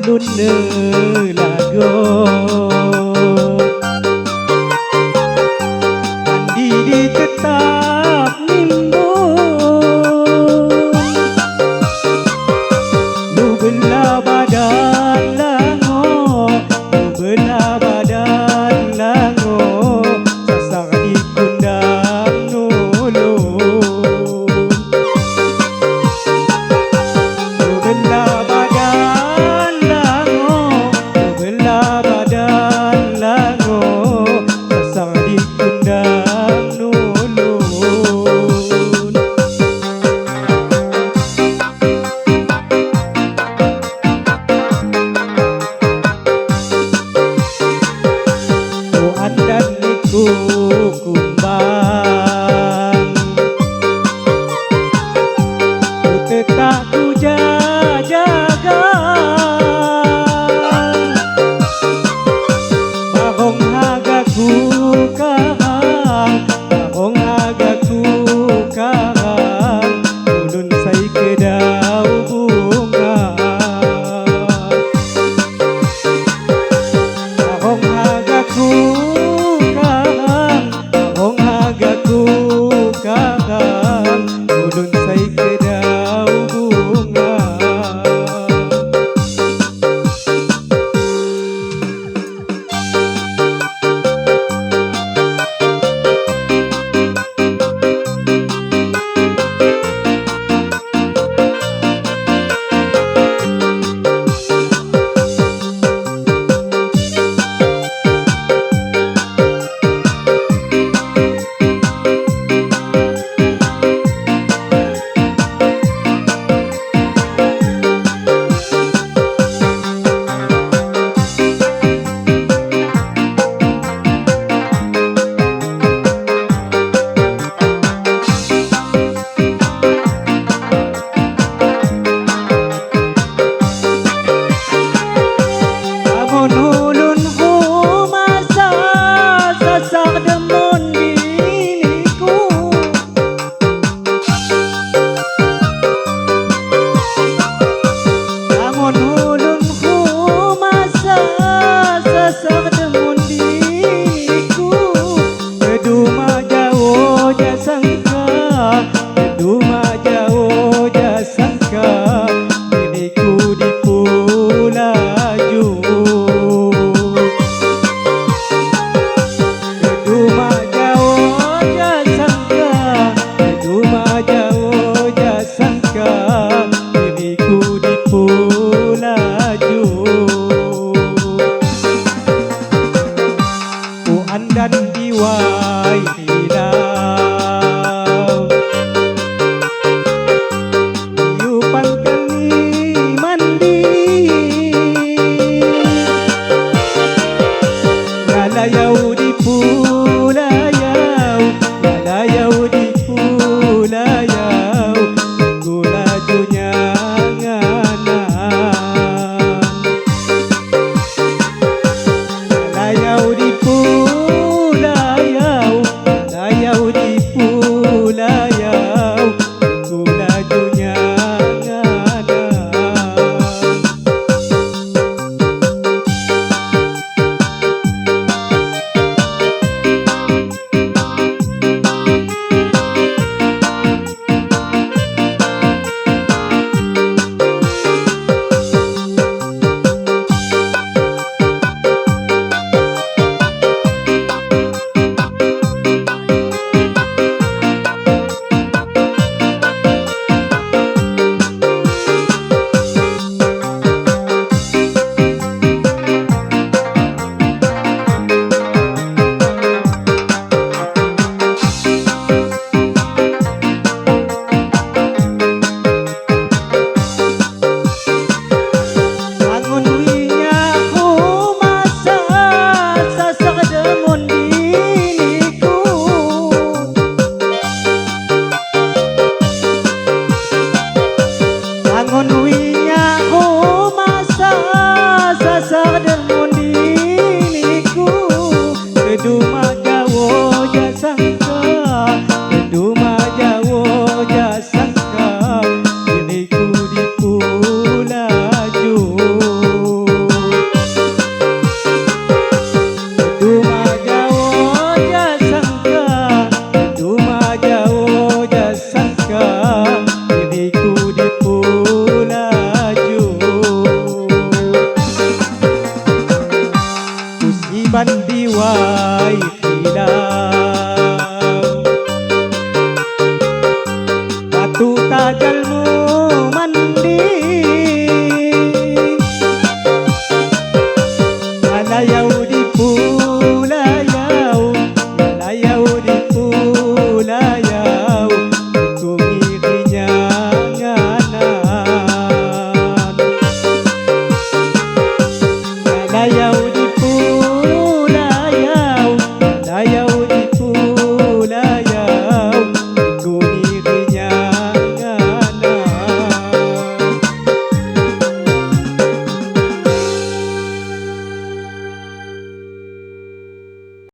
ulun lago mandi di tetap nimbun lu belah badan lango lu belah badan lango sasak di kundang nulun lu belah badan lango lu belah badan lango sasak di kundang nulun Tuhan dan niku kumbang ku tetap ku jaga bahong hagaku kahang bahong hagaku kahang ulun sai kedau bunga bahong hagaku kahang bahong hagaku kahang ulun sai kedau bunga Amun ulun humasa sasak demun biniku Amun ulun humasa sasak demun biniku keduma jauh jasangka keduma jauh jasangka biniku di Pulaju keduma jauh jasangka keduma jauh jasangka biniku di Pulaju Puan dan diwai hilang tiupan kali mandi lalayau di pulayau lalayau di pulayau gulajunya nganan lalayau di pulayau lalayau di pulayau gulajunya nganan Diriku di Pulaju ajalmu